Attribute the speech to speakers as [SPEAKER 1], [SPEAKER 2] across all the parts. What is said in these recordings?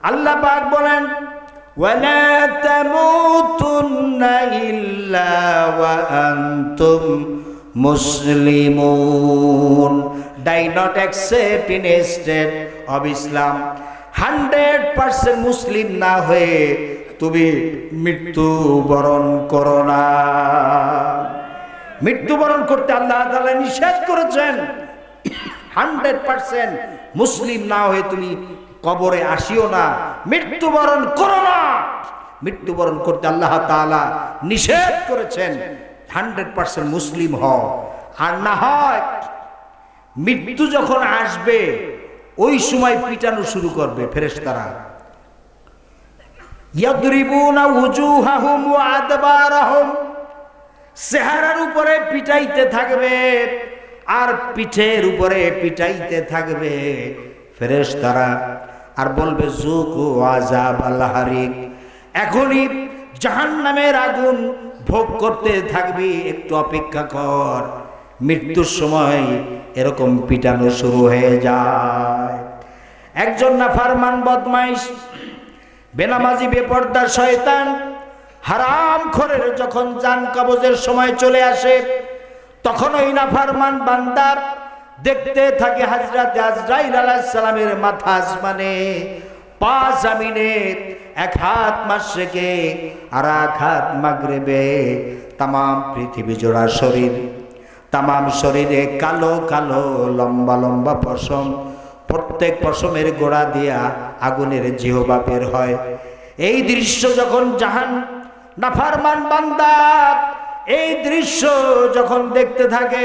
[SPEAKER 1] আল্লাহ পাক বলেন ওয়ালা তামুতুন্না ইল্লা ওয়া আনতুম মুসলিমুন। Die not except in a state of Islam. 100% মুসলিম না হয়ে তুমি মৃত্যুবরণ করো না। মৃত্যুবরণ করতে আল্লাহ তাআলা নিষেধ করেছেন। 100% মুসলিম না হয়ে তুমি কবরে আসিও না, মৃত্যুবরণ করো না। মৃত্যুবরণ করতে আল্লাহ তাআলা নিষেধ করেছেন। 100% মুসলিম হও। আর না হয় মৃত্যু যখন আসবে ওই সময় পিটানো শুরু করবে ফেরেশতারা। ইয়াদরিবুনা উজুহাহুম ওয়া আদবারহুম, চেহারার উপরে পিটাইতে থাকবে আর পিঠের উপরে পিটাইতে থাকবে ফেরেশতারা। আর বলবে যুকু আযাব আল হারিক, এখনই জাহান্নামের আগুন ভোগ করতে থাকবি, একটু অপেক্ষা কর। মৃত্যুর সময় এরকম পিটানো শুরু হয়ে যায়। একজন নাফরমান বদমাইশ, বেনামাজি, বেপরদা শয়তান, হারামখোরের যখন জান কবজের সময় চলে আসে তখন ওই নাফরমান বান্দা দেখতে থাকে হযরত আজরাইল আলাইহিস সালামের মাথা আসমানে, পা জমিনে, এক হাত মাশরিকে আর এক হাত মাগরিবে। তাম পৃথিবী জোড়া শরীর, তাম শরীরে কালো কালো লম্বা লম্বা পশম, প্রত্যেক পশমের গোড়া দিয়া আগুনের জিহ্বা বের হয়। এই দৃশ্য যখন জাহান নাফরমান বান্দা এই দৃশ্য যখন দেখতে থাকে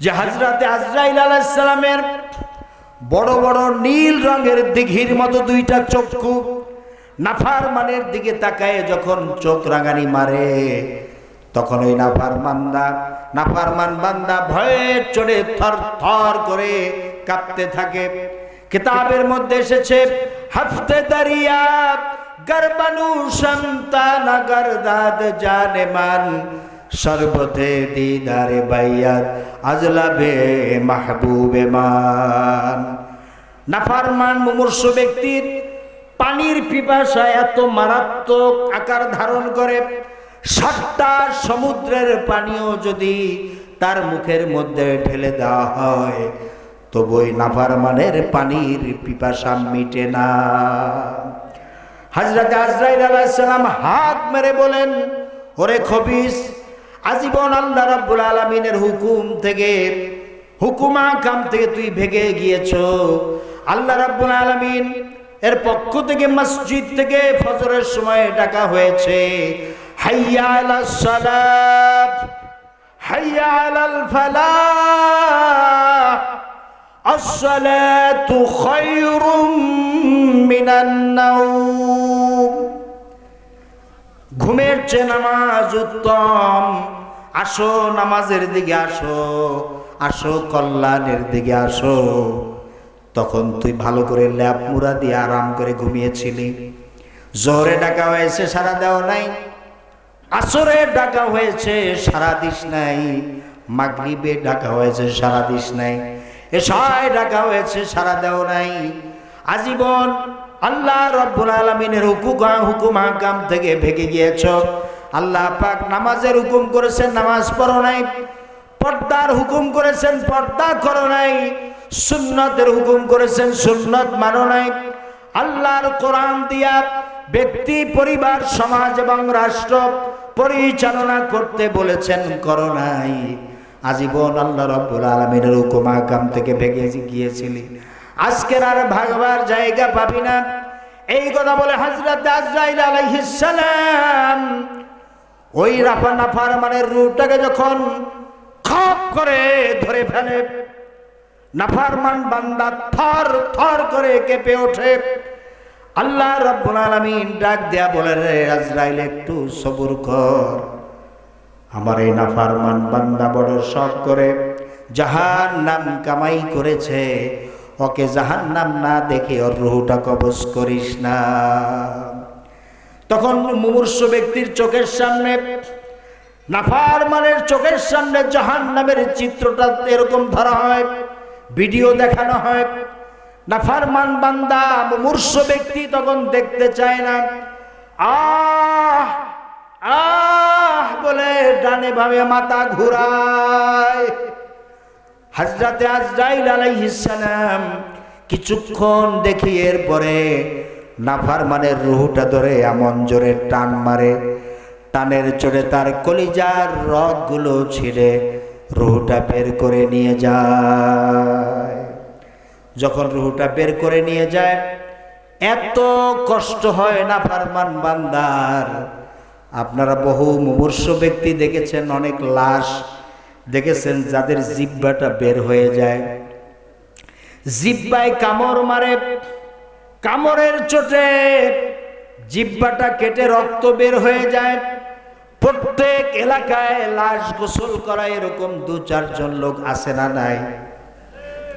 [SPEAKER 1] যে হযরত আজরাইল আলাইহিস সালামের বড় বড় নীল রঙের দিঘির মতো দুইটা চক্ষু নাফরমানের দিকে তাকায় যখন চোখ রাঙানি মারে, তখন ওই নাফরমান বান্দা ভয়ে চড়ে থর থর করে কাঁপতে থাকে। কিতাবের মধ্যে এসেছে হফতে দরিয়া গরবানু সন্তান গরদাদ জানেমান, শরবতে দিদারে বাইয়াত আজলাবে মাহবুবে মান। নাফরমান মুমূর্ষ ব্যক্তির পানির পিপাসা এত মারাত্মক আকার ধারণ করে, 7টা সমুদ্রের পানিও যদি তার মুখের মধ্যে ঢেলে দেওয়া হয় তবু ওই নাফরমানের পানির পিপাসা মিটে না। হযরত আজরাইল আলাইহিস সালাম হাত মেরে বলেন, ওরে খবিস, আজীবন আল্লাহ রাব্বুল আলামিনের হুকুম আহকাম থেকে তুই ভেগে গিয়েছো। আল্লাহ রাব্বুল আলামিন এর পক্ষ থেকে মসজিদ থেকে ফজরের সময় ডাকা হয়েছে, হাইয়া আলাস সালাত হাইয়া আলাল ফালাহ, আসসালাতু খায়রুম মিনান নাওম। ঘুমের চেয়ে নামাজ উত্তম। আসো নামাজের দিকে আসো, আসো কল্যাণের দিকে আসো। তখন তুই ভালো করে ল্যাপ মুড়া দিয়ে আরাম করে ঘুমিয়েছিলি। জোহরে ডাকা হয়েছে সারা দেও নাই, আসরে ডাকা হয়েছে সারা দিস নাই, মাগরিবে ডাকা হয়েছে সারা দিস নাই, এশায় ডাকা হয়েছে সারা দেও নাই। আজীবন আল্লাহ রাব্বুল আলামিনের হুকুম আহকাম থেকে ভেগে গিয়েছ। আল্লাহ পাক নামাজের হুকুম করেছেন, নামাজ পড়ো নাই। পর্দার হুকুম করেছেন, পর্দা করো নাই। সুন্নতের হুকুম করেছেন, সুন্নত মানো নাই। আল্লাহর কোরআন দিয়া ব্যক্তি, পরিবার, সমাজ এবং রাষ্ট্র পরিচালনা করতে বলেছেন, করো নাই। আজীবন আল্লাহ রাব্বুল আলামিনের হুকুম আহকাম থেকে ভেগে গিয়েছিলি, আজকের আর ভাগবার জায়গা পাবি না। এই কথা বলে হযরত আজরাইল আলাইহিস সালাম ওই নাফরমানের রূহটাকে যখন খপ করে ধরে ফেলে, নাফরমান বান্দা থর থর করে কেঁপে ওঠে। আল্লাহ রাব্বুল আলামিন ডাক দেয়া বলে, রে আজরাইল, একটু সবুর কর। আমার এই নাফরমান বান্দা বড় শখ করে জাহান্নাম কামাই করেছে, ওকে জাহান্নাম না দেখে ওর রূহটা কবজ করিস না। তখন মুমূর্ষ ব্যক্তির চোখের সামনে, নাফরমানের চোখের সামনে জাহান্নামের চিত্রটা এরকম ধরা হয়, ভিডিও দেখানো হয়। নাফরমান বান্দা মুমূর্ষ ব্যক্তি তখন দেখতে চায় না, আহ আহ বলে ডানে ভাবে মাথা ঘুরায়। হযরতে আজরাইল আলাইহিস সালাম কিছুক্ষণ দেখি এরপরে নাফরমানের রূহটা ধরে এমন জোরে টান মারে, টানের চড়ে তার কলিজার রগগুলো ছিঁড়ে রূহটা বের করে নিয়ে যায়। যখন রূহটা বের করে নিয়ে যায় এত কষ্ট হয় নাফরমান বান্দার। আপনারা বহু মুমূর্ষ ব্যক্তি দেখেছেন, অনেক লাশ দেখেছেন যাদের জিহ্বাটা বের হয়ে যায়, জিহ্বায় কামড় মারে, কামড়ের চোটে জিহ্বাটা কেটে রক্ত বের হয়ে যায়। প্রত্যেক এলাকায় লাশ গোসল করা এরকম 2-4 জন লোক আছে না নাই?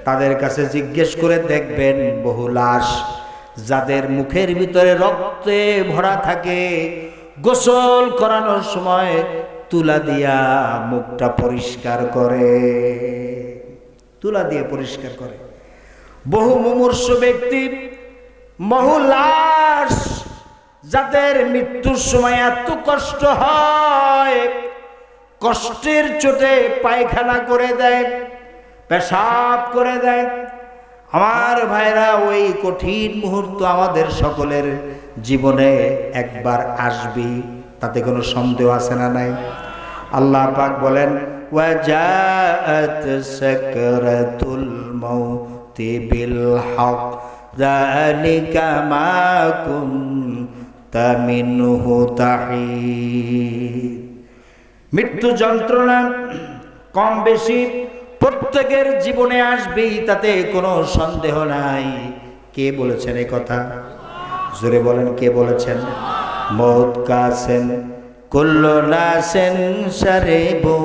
[SPEAKER 1] তাদের কাছে জিজ্ঞেস করে দেখবেন, বহু লাশ যাদের মুখের ভিতরে রক্তে ভরা থাকে, গোসল করানোর সময় তুলা দিয়া মুখটা পরিষ্কার করে, তুলা দিয়ে পরিষ্কার করে। বহু মুমূর্ষ ব্যক্তি, বহু লাশ যাদের মৃত্যুর সময় এত কষ্ট হয়, কষ্টের চোটে পায়খানা করে দেয়, পেশাব করে দেয়। আমার ভাইরা, ওই কঠিন মুহূর্ত আমাদের সকলের জীবনে একবার আসবে, তাতে কোনো সন্দেহ আছে না নাই? আল্লাহ পাক বলেন, ওয়াজাআত সাকরাতুল মাউতি বিল হক যালিকা মা কুনতা মিনহু তাহিদ। মৃত্যু যন্ত্রণা কম বেশি প্রত্যেকের জীবনে আসবেই, তাতে কোনো সন্দেহ নাই। কে বলেছেন এই কথা? জোরে বলেন, কে বলেছেন? মৌত কাসেন কুল্লু নাসিন শারিবু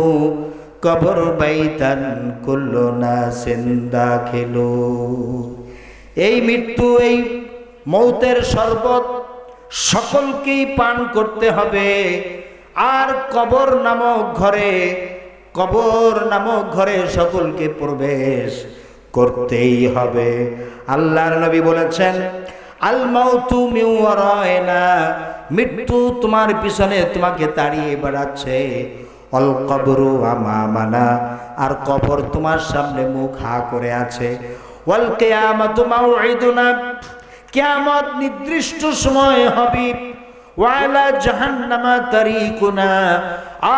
[SPEAKER 1] কবর বাইতান কুল্লু নাসিন দাখিলু। এই মৃত্যু, এই মৌতের শরবত সকলকেই পান করতে হবে। আর কবর নামক ঘরে, কবর নামক ঘরে সকলকে প্রবেশ করতেই হবে। আল্লাহর নবী বলেছেন, আল মাউতু মিন ওয়ারাইনা, মৃত্যু তোমার পিছনে তোমাকে তাড়িয়ে বেড়াচ্ছে। অল কবরু আমামানা, আর কবর তোমার সামনে মুখ হা করে আছে। ওয়াল কিয়ামাতু মাউইদুনা, কিয়ামত নির্দিষ্ট সময় হবে। ওয়ালা জাহান্নামা তারিকুনা,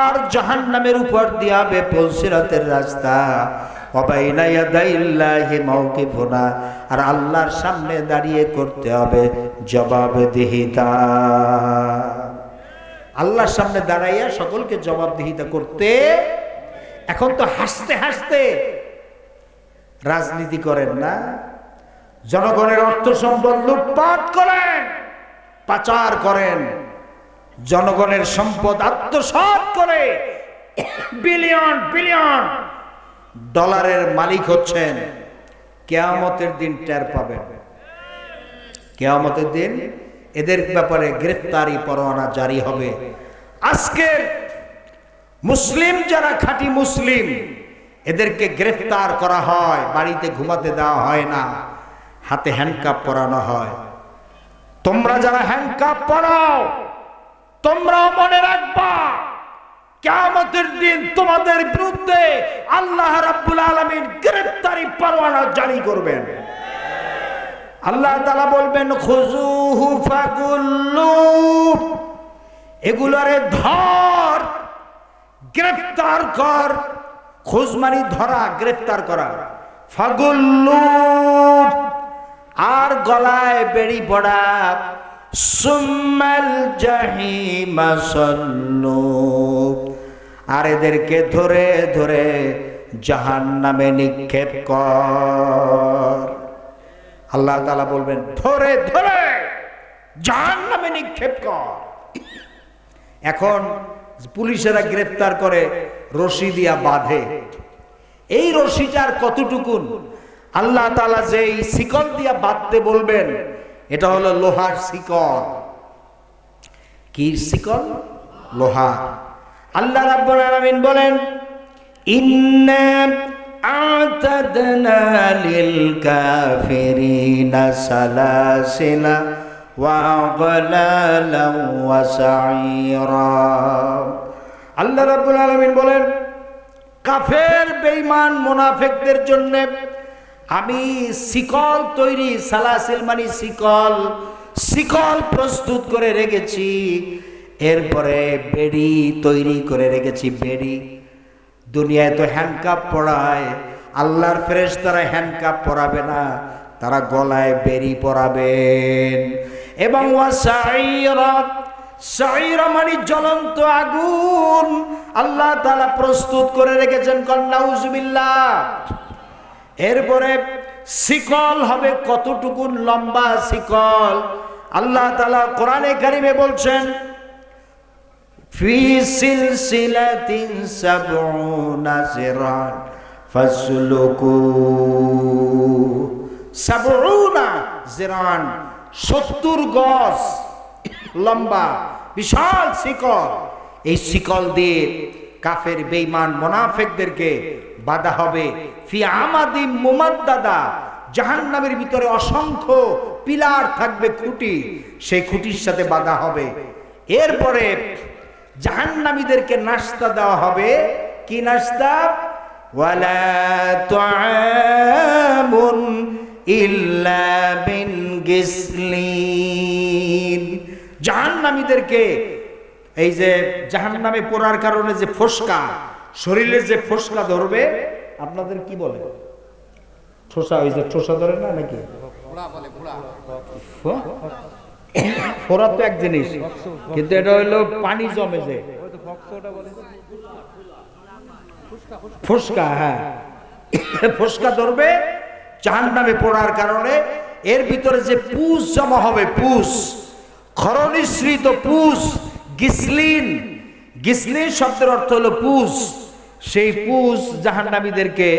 [SPEAKER 1] আর জাহান্নামের উপর দিয়া হবে পুলসিরাতের রাস্তা। ওয়াবাইনা ইয়াদাইল্লাহি মাওকিফুনা, আর আল্লাহর সামনে দাঁড়িয়ে করতে হবে জবাবদিহিতা। আল্লাহর সামনে দাঁড়াইয়া সকলকে জবাবদিহিতা করতে। এখন তো হাসতে হাসতে রাজনীতি করেন না, জনগণের অর্থ সম্পদ লুটপাট করেন, পাচার করেন, জনগণের সম্পদ আত্মসাৎ করে বিলিয়ন বিলিয়ন ডলারের মালিক হচ্ছেন। কিয়ামতের দিন টের পাবেন। কিয়ামতের দিন এদের ব্যাপারে গ্রেফতারি পরোয়ানা জারি হবে। আজকে মুসলিম যারা খাঁটি মুসলিম, এদেরকে গ্রেফতার করা হয়, বাড়িতে ঘুমাতে দেওয়া হয় না, হাতে হ্যান্ডকাপ পরানো হয়। তোমরা যারা হ্যান্ডকাপ পরাও, তোমরাও মনে রাখবা, কিয়ামতের দিন তোমাদের বিরুদ্ধে আল্লাহ রাব্বুল আলামিন গ্রেফতারি পরোয়ানা জারি করবেন। আল্লাহ তাআলা বলবেন, খুযুহু ফাগুল্লু, এগুলারে ধর, গ্রেফতার কর। খুজ মানে ধরা, গ্রেফতার করা। ফাগুল্লু, আর গলায় বেড়ি পড়া। সুম্মাল জাহিমা সাল্লু, আর এদেরকে ধরে ধরে জাহান্নামে নিক্ষেপ কর। আল্লাহ তাআলা বলবেন, ধরে ধরে জাহান্নামে নিক্ষেপ কর। এখন পুলিশেরা গ্রেফতার করে রশি দিয়া বাঁধে। এই রশিটার কতটুকুন? আল্লাহ তাআলা যেই শিকল দিয়া বাঁধতে বলবেন, এটা হলো লোহার শিকল। কি শিকল? লোহা। আল্লাহ রাব্বুল আলামিন বলেন, ইন্না আ'তাদনা লিল কাফিরিনা সালাসিলা ওয়া আগলালান ওয়া সাঈরা। আল্লাহ রাব্বুল আলামিন বলেন, কাফের বেঈমান মুনাফিকদের জন্য আমি শিকল তৈরি, সালাসিল মানে শিকল, শিকল প্রস্তুত করে রেখেছি। এরপরে বেড়ি তৈরি করে রেখেছি, বেড়ি। দুনিয়ায় তো হ্যান্ডকাপ পরায়, আল্লাহর ফেরেশতারা হ্যান্ডকাপ পরাবে না, তারা গলায় বেড়ি পরাবেন। এবং ওয়াসাইরা, সাইরা মানে জ্বলন্ত আগুন আল্লাহ তাআলা প্রস্তুত করে রেখেছেন, নাউজুবিল্লাহ। এরপরে শিকল হবে কতটুকু লম্বা শিকল, আল্লাহ তাআলা কোরআনে কারিমে বলছেন, ফি সিলসিলাতিন সাবউনা জিরান ফাসলুকু। সাবউনা জিরান 70 গজ লম্বা বিশাল শিকল। এই শিকল দিয়ে কাফের বেঈমান মুনাফিকদেরকে বাঁধা হবে। ফি আমাদিম মুমাদ্দাদা, জাহান্নামের ভিতরে অসংখ্য পিলার থাকবে, খুঁটি, সেই খুঁটির সাথে বাঁধা হবে। এরপরে জাহান্নামীদেরকে নাস্তা দেওয়া হবে। কি নাস্তা? ওয়ালা তুআমুন ইল্লা বিন গিসলিন। জাহান্নামীদেরকে এই যে জাহান্নামে পড়ার কারণে যে ফোসকা, শরীরে যে ফোসকা ধরবে, আপনাদের কি বলে? ঠোসা, ওই যে ঠোসা ধরে না নাকি? ফোড়া তো এক জিনিস, কিন্তু এটা হইলো পানি জমে যে ফোসকা। হ্যাঁ, ফোসকা ধরবে জাহান্নামে পড়ার কারণে। এর ভিতরে যে পুষ জমা হবে, পুষ, খরনিসৃত পুষ, গিসলিন, গিসলিন শব্দের অর্থ হলো পুষ। সেই পুষ জাহান্নামীদেরকে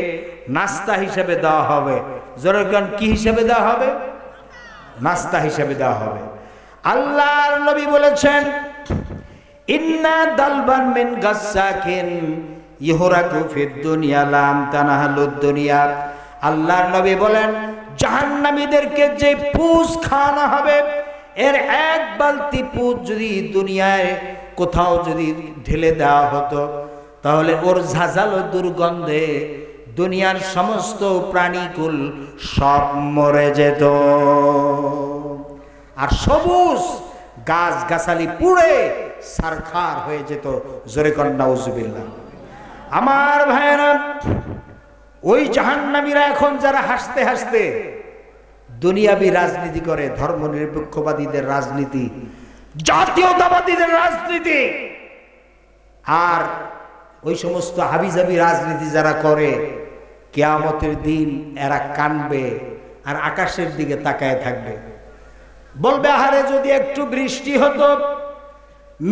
[SPEAKER 1] নাস্তা হিসেবে দেওয়া হবে। জনগণ, কি হিসেবে দেওয়া হবে? নাস্তা হিসেবে দেওয়া হবে। আল্লাহর নবী বলেছেন, ইন্না দালবান মিন গাসসাকিন ইহরাকু ফিদ দুনিয়া লাম তানাহালুদ দুনিয়া। আল্লাহর নবী বলেন, জাহান্নামীদেরকে যে পুষ খাওয়ানো হবে, এর এক বালতি পুষ যদি দুনিয়ায় কোথাও যদি ঢেলে দেওয়া হতো, তাহলে ওর ঝাঁঝালো দুর্গন্ধে দুনিয়ার সমস্ত প্রাণীকুল সব মরে যেত। আর সবুজ গাছ গাছালি পুড়ে সারখার হয়ে যেত। জোরে কর নাউজুবিল্লাহ। আমার ভাইয়েরা, ওই জাহান্নামীরা এখন যারা হাসতে হাসতে দুনিয়াবী রাজনীতি করে, ধর্মনিরপেক্ষবাদীদের রাজনীতি, জাতীয়তাবাদীদের রাজনীতি, আর ওই সমস্ত হাবিজাবি রাজনীতি যারা করে, কিয়ামতের দিন এরা কানবে আর আকাশের দিকে তাকায় থাকবে। বলবে, আহারে যদি একটু বৃষ্টি হতো,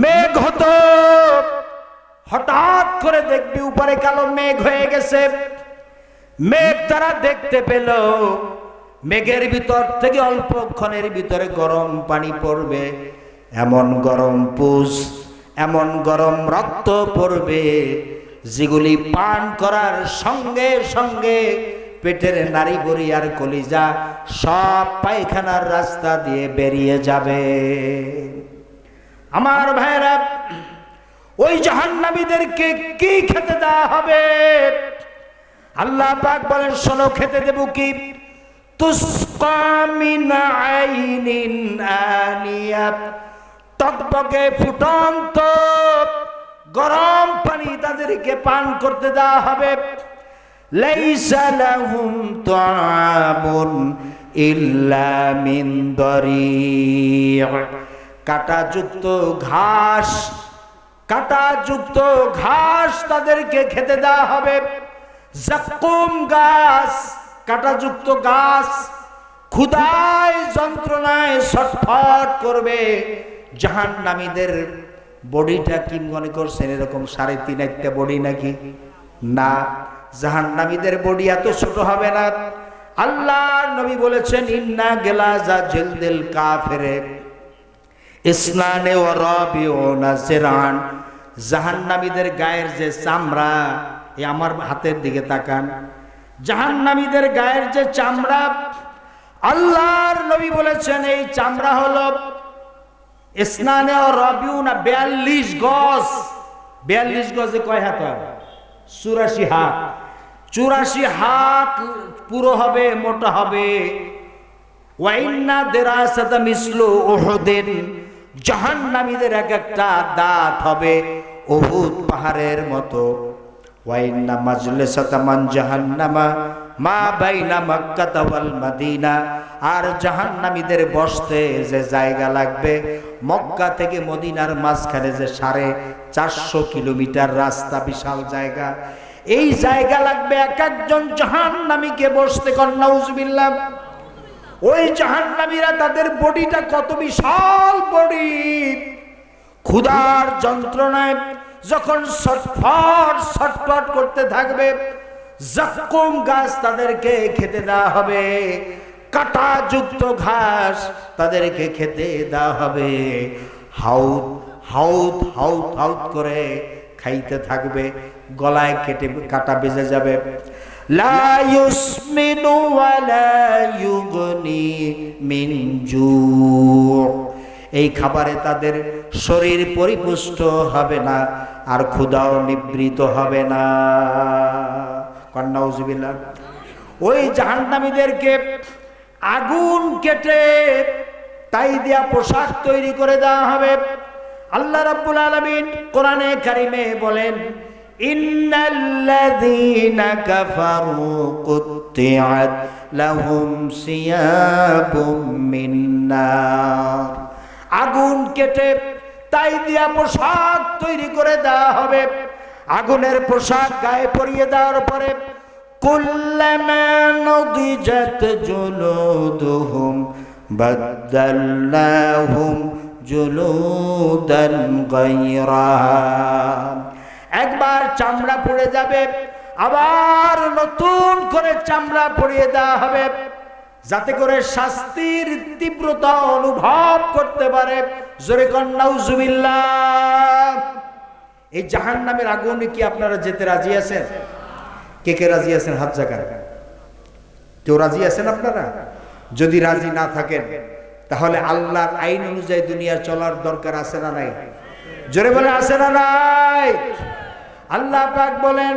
[SPEAKER 1] মেঘ হতো। হঠাৎ করে দেখবি উপরে কালো মেঘ হয়ে গেছে। মেঘ তারা দেখতে পেল, মেঘের ভিতর থেকে অল্পক্ষণের ভিতরে গরম পানি পড়বে, এমন গরম পুষ, এমন গরম রক্ত পড়বে, যেগুলি পান করার সঙ্গে সঙ্গে পেটের নাড়ি ভুঁড়ি আর কলিজা সব পায়খানার রাস্তা দিয়ে বেরিয়ে যাবে। আমার ভাইরা, ওই জাহান্নামীদেরকে কি খেতে দেওয়া হবে? আল্লাহ পাক বলেন, শোনো, খেতে দেব কি? তুসকা মিন আইনিন আনিয়া, টকটকে ফুটন্ত গরম পানি তাদেরকে পান করতে দেওয়া হবে। লাইসা লাহুম তাআমুন ইল্লা মিন দরি', কাঁটাযুক্ত ঘাস, কাঁটাযুক্ত ঘাস তাদেরকে খেতে দেওয়া হবে। যাক্কুম গাছ, কাঁটাযুক্ত গাছ, ক্ষুধায় যন্ত্রণায় ছটফট করবে। জাহান্নামীদের বডিটা কি মনে করছেন এরকম 3.5 বডি নাকি? না, জাহান্নামীদের বডি এত ছোট হবে না। আল্লাহর নবী বলেছেন, ইন্না গিলাজা জিলদিল কাফিরে ইসনানে ওয়া রাবিউনা জিরান। জাহান্নামীদের গায়ের যে চামড়া, এই আমার হাতের দিকে তাকান, জাহান্নামীদের গায়ের যে চামড়া, আল্লাহর নবী বলেছেন এই চামড়া হলো ইসনানে ও রবিউনা 42 গজ। 42 গজে কয় হাত হয়? 84 হাত। 84 হাত পুরো হবে, মোটা হবে। ওয়াইন্না দেরাসাতা মিসলু উহুদিন, জাহান্নামীদের এক একটা দাঁত হবে উহুদ পাহাড়ের মতো। ওয়াইন্না মাজলিসাতা মান জাহান্নামা মা বাইনা মক্কা ওয়াল মদিনা, আর জাহান্নামীদের বসতে যে জায়গা লাগবে মক্কা থেকে মদিনার মাঝখানে যে 450 কিলোমিটার রাস্তা, বিশাল জায়গা, এই জায়গা লাগবে এক একজন জাহান্নামীকে বসতে। নাউজুবিল্লাহ। ওই জাহান্নামীরা তাদের বডিটা কত বিশাল বডি, ক্ষুধার যন্ত্রণায় যখন ছটফট ছটফট করতে থাকবে, জাক্কুম গাছ তাদেরকে খেতে দেওয়া হবে, কাঁটাযুক্ত ঘাস তাদেরকে খেতে দেওয়া হবে। হাউদ হাউদ হাউদ হাউদ করে খাইতে থাকবে, গলায় কেটে কাটা বেজে যাবে। লা ইউসমিনু ওয়ালা ইউগনি মিন জু, এই খাবারে তাদের শরীর পরিপুষ্ট হবে না, আর ক্ষুধাও নিবৃত হবে না। নাউজুবিল্লাহ। ওই জাহান্নামীদেরকে আগুন কেটে তাই দিয়া পোশাক তৈরি করে দেওয়া হবে। আল্লাহ রাব্বুল আলামিন কোরআনে কারিমে বলেন, ইন্নাল্লাযীনা কাফারু কুত্তিআত লাহুম সিয়াবুম মিন নার, আগুন কেটে তাই দিয়া পোশাক তৈরি করে দেওয়া হবে। আগুনের পোশাক গায়ে পরিয়ে দেওয়ার পরে কুল্লামা নদিজাত জুলুদুহুম বাদদালনাহুম জুলুদান গায়রাহা, একবার চামড়া পড়ে যাবে, আবার নতুন করে চামড়া পরিয়ে দেওয়া হবে, যাতে করে শাস্তির তীব্রতা অনুভব করতে পারে। জোরে কোন নাউজুবিল্লাহ। এই জাহান্নামের আগুনে কি আপনারা যেতে রাজি আছেন? কে কে রাজি আছেন? হাত জাগান। কেউ রাজি আছেন আপনারা? যদি রাজি না থাকেন তাহলে আল্লাহর আইন অনুযায়ী দুনিয়া চলার দরকার আছে না নাই? জোরে বলে আছে না নাই? আল্লাহ পাক বলেন,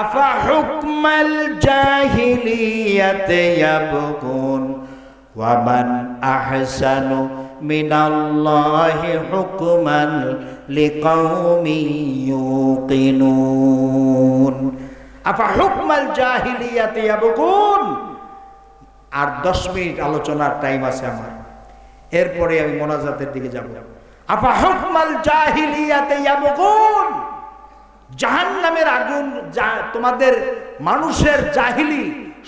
[SPEAKER 1] আফা হুকমাল জাহিলিয়াতি ইয়াবগুন ওয়া মান আহসানু মিনাল্লাহি হুকমান লিকাউমিন ইউকিনুন। আফা হুকমাল জাহিলিয়াতি ইয়াবগুন। আর 10 মিনিট আলোচনার টাইম আছে আমার, এরপরে আমি মোনাজাতের দিকে যাব। আফা হুকমাল জাহিলিয়াতি ইয়াবগুন, জাহান্নামের আগুন, তোমাদের মানুষের জাহিলি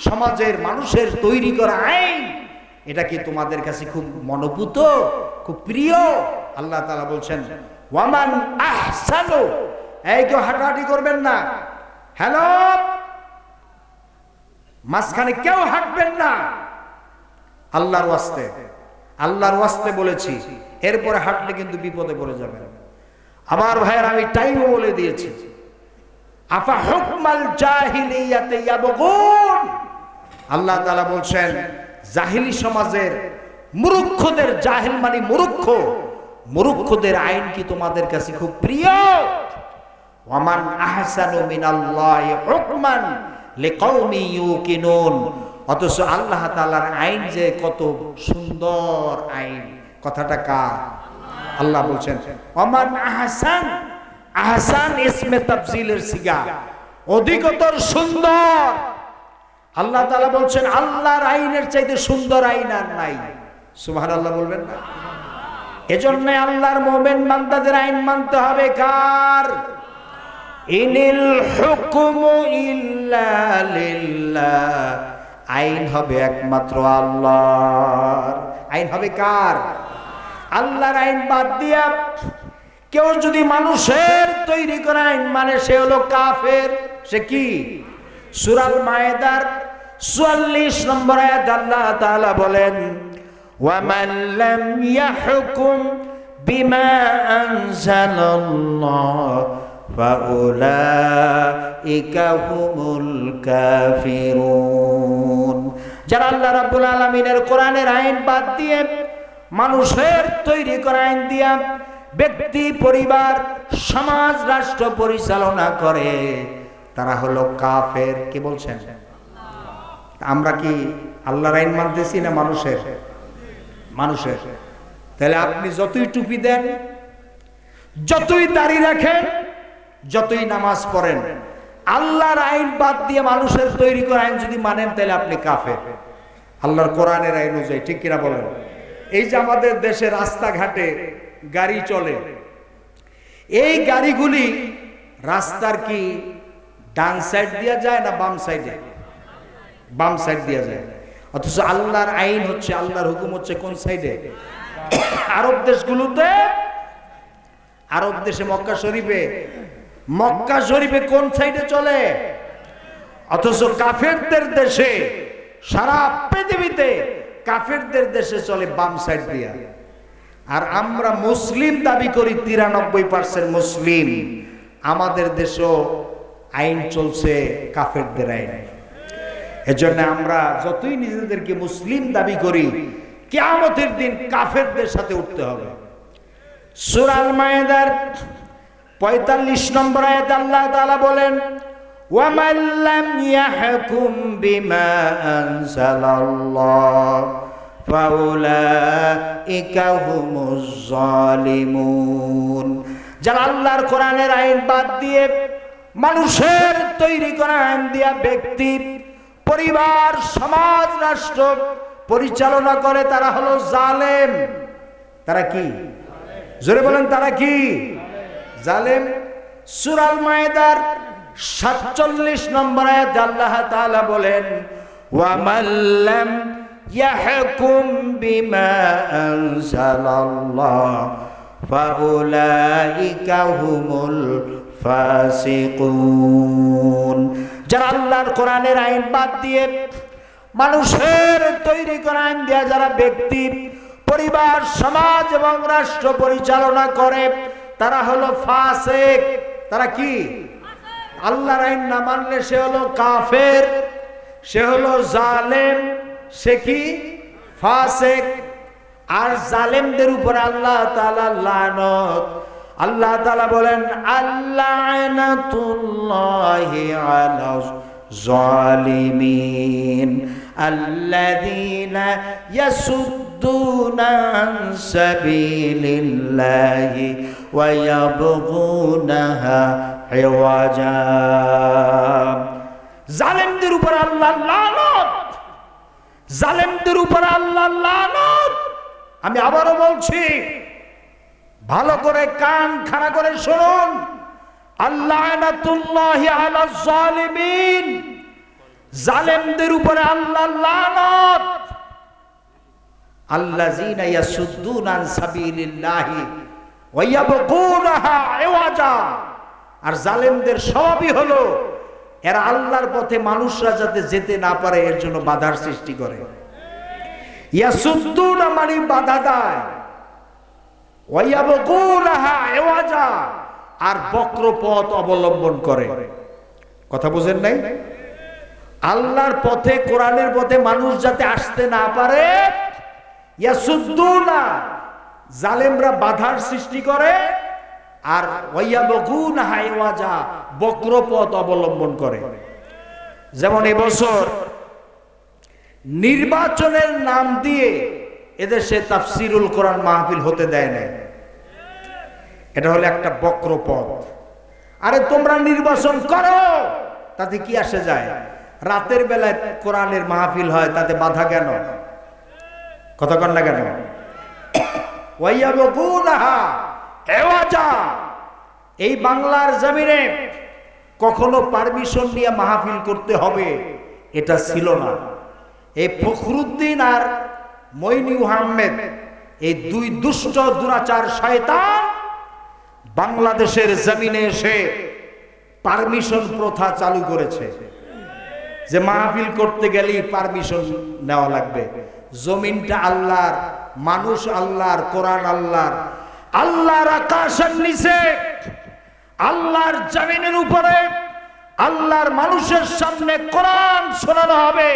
[SPEAKER 1] সমাজের মানুষের তৈরি করা আইন, এটা কি তোমাদের কাছে খুব মনোভূত, খুব প্রিয়? আল্লাহ তাআলা বলছেন, ওয়ামান আহসানু, এই কেউ হাঁটাহাঁটি করবেন না, হ্যালো, মাঝখানে কেউ হাঁটবেন না, আল্লাহর ওয়াস্তে, আল্লাহর ওয়াস্তে বলেছি। এরপরে হাঁটলে কিন্তু বিপদে পড়ে যাবেন। আমার ভাইয়ের আমি টাইমও বলে দিয়েছি। আফা হুকমাল জাহিলিয়াতি ইয়াবগুন, আল্লাহ তাআলা বলছেন জাহিলি সমাজের মূর্খদের, জাহিল মানে মূর্খ, মূর্খদের আইন কি তোমাদের কাছে খুব প্রিয়? ওয়ামান আহসানু মিনাল্লাহি হুকমান লিকাউমিন ইউকিনুন, অথচ আল্লাহ তাআলার আইন যে কত সুন্দর আইন, কথাটা কার? আল্লাহ বলছেন ওয়ামান আহসান, আহসান ইসমে তাফজিলের সিগা, অধিকতর সুন্দর। আল্লাহ তাআলা বলছেন আল্লাহর আইনের চাইতে সুন্দর আইন আর নাই। সুবহানাল্লাহ বলবেন না? এজন্য আল্লাহর মুমিন বান্দাদের আইন মানতে হবে কার? ইনিল হুকমু ইল্লা লিল্লাহ, আইন হবে একমাত্র আল্লাহর। আইন হবে কার? আল্লাহর আইন বাদ দিয়া কেউ যদি মানুষের তৈরি করা আইন মানে, সে হলো কাফের। সে কি? সূরা মায়েদার ৪৪ নম্বর আয়াত আল্লাহ তাআলা বলেন, ওয়ামান লাম ইয়াহকুম বিমা আনজালাল্লাহ ফাউলাইকা হুমুল কাফিরুন। যারা আল্লাহ রাব্বুল আলামিনের কোরআনের আইন বাদ দিয়ে মানুষের তৈরি করা আইন দিয়া ব্যক্তি, পরিবার, সমাজ, রাষ্ট্র পরিচালনা করে, তারা হলো কাফের। কি বলছেন? আমরা কি আল্লাহর আইন মানতেছি না মানুষের? মানুষের। তাহলে আপনি যতই টুপি দেন, যতই দাড়ি রাখেন, যতই নামাজ পড়েন, আল্লাহর আইন বাদ দিয়ে মানুষের তৈরি করা আইন যদি মানেন, তাহলে আপনি কাফের। আল্লাহর কোরআনের আইন অনুযায়ী, ঠিক কিনা বলেন? এই যে আমাদের দেশে রাস্তাঘাটে গাড়ি চলে, এই গাড়িগুলি রাস্তার কি ডান সাইড দিয়া যায় না বাম সাইডে? বাম সাইড দিয়া যায়। অথচ আল্লাহর আইন হচ্ছে, আল্লাহর হুকুম হচ্ছে কোন সাইডে? আরব দেশগুলোতে, আরব দেশে মক্কা শরীফে কোন সাইডে চলে? অথচ কাফেরদের দেশে, সারা পৃথিবীতে কাফেরদের দেশে চলে বাম সাইড দিয়া। আর আমরা মুসলিম দাবি করি, 93% মুসলিম, আমাদের দেশেও আইন চলছে কাফেরদের আইন। এজন্য আমরা যতই নিজেদেরকে মুসলিম দাবি করি, কিয়ামতের দিন কাফেরদের সাথে উঠতে হবে। সূরা আল মায়েদার 45 নম্বর আয়াতে আল্লাহ তাআলা বলেন, ওয়া মান লাম ইয়াহকুম বিমা আনজালাল্লাহ ফাউলাইকা হুমুজ জালিমুন। যারা আল্লাহর কোরআনের আইন বাদ দিয়ে মানুষের তৈরি করা আইন দিয়া ব্যক্তি, পরিবার, সমাজ, রাষ্ট্র পরিচালনা করে, তারা হলো জালেম। তারা কি? জোরে বলেন, তারা কি? জালেম। সূরা আল মায়েদার 47 নম্বর আয়াতে আল্লাহ তাআলা বলেন, ওয়া মান লাম ইয়াহকুম বিমা আনজালাল্লাহ ফাউলাইকা হুমুল ফাসিকুন। যারা আল্লাহর কোরআনের আইন বাদ দিয়ে মানুষের তৈরি করা আইন দিয়া যারা ব্যক্তি, পরিবার, সমাজ এবং রাষ্ট্র পরিচালনা করে, তারা হলো ফাসিক। তারা কি? আল্লাহর আইন না মানলে সে হলো কাফের, সে হলো জালেম, সে কি? ফাসিক। আর জালেমদের উপর আল্লাহ তাআলা লানত। আল্লাহ তাআলা বলেন, আল্লাহনাতুল্লাহি আলাজ জালিমিন আল্লাযীনা ইয়াসুদ্দুনা আন সাবিলিল্লাহি ওয়া ইয়াবগুনাহা ইওয়াজা। জালেমদের উপর আল্লাহর লানত, জালেমদের উপর আল্লাহর লানত। আমি আবারও বলছি, ভালো করে কান খাড়া করে শুনুন, আল্লাহনাতুল্লাহি আলাজ জালিমিন, জালেমদের উপরে আল্লাহর লানত। আল্লাযীনা ইয়াসুদ্দুনা আন সাবিলিল্লাহি ওয়া ইয়াবগুনাহা ইওয়াজা। আর জালেমদের স্বভাবই হলো, এরা আল্লাহর পথে মানুষরা যাতে যেতে না পারে এর জন্য বাধার সৃষ্টি করে। ইয়াসুদ্দুনা মানে বাধা দেয়, ওয়া ইয়াবগুনাহা ইওয়াজা, আর বক্র পথ অবলম্বন করে। কথা বুঝেন নাই? আল্লাহর পথে, কোরআনের পথে মানুষ যাতে আসতে না পারে, ইয়াসুদ্দুনা, জালেমরা বাধার সৃষ্টি করে, আর ওয়ায়াবগুনাহা ইওয়াজা, বক্র পথ অবলম্বন করে। যেমন এবছর নির্বাচনের নাম দিয়ে এদেশে তাফসিরুল কোরআন মাহফিল হতে দেয় না। এটা হলো একটা বক্র পথ। আরে তোমরা নির্বাচন করো, তাতে কি আসে যায়? রাতের বেলায় কোরআনের মাহফিল হয়, তাতে বাধা কেন? কথা কন না কেন? ওয়ায়াবগুনাহা ইওয়াজা। এই বাংলার জমিনে কখনো পারমিশন নিয়ে মাহফিল করতে হবে এটা ছিল না। এই ফখরুদ্দিন আর মইনি আহমেদ, এই দুই দুষ্ট দুরাচার শয়তান বাংলাদেশের জমিনে এসে পারমিশন প্রথা চালু করেছে, যে মাহফিল করতে গেলেই পারমিশন নেওয়া লাগবে। জমিনটা আল্লাহর, মানুষ আল্লাহর, কোরআন আল্লাহর। আল্লাহর আকাশের নিচে আল্লাহর জমিনের উপরে আল্লাহর মানুষের সামনে কোরআন শোনানো হবে।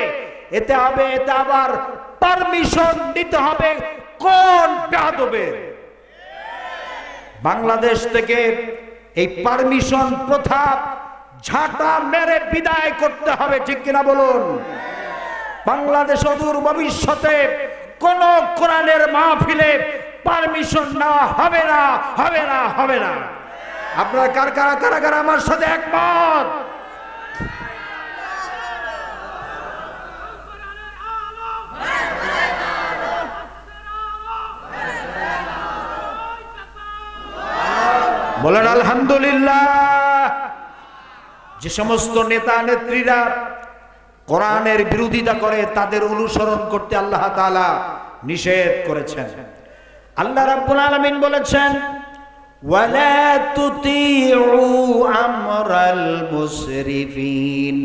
[SPEAKER 1] এতে আবার পারমিশন দিতে হবে কোন বেয়াদবের? বাংলাদেশ থেকে এই পারমিশন প্রথা ঝাঁটা মেরে বিদায় করতে হবে, ঠিক কিনা বলুন? বাংলাদেশ অদূর ভবিষ্যতে কোন কোরআনের মাহফিলে পারমিশন নেওয়া হবে না, হবে না, হবে না। আপনারা কারা আমার সাথে একমত? বলেন আলহামদুলিল্লাহ। যে সমস্ত নেতা নেত্রীরা কোরআনের বিরোধিতা করে তাদের অনুসরণ করতে আল্লাহ তাআলা নিষেধ করেছেন। আল্লাহ রাব্বুল আলামিন বলেছেন, ওয়ালা তুতিউ আমরাল মুসরিফিন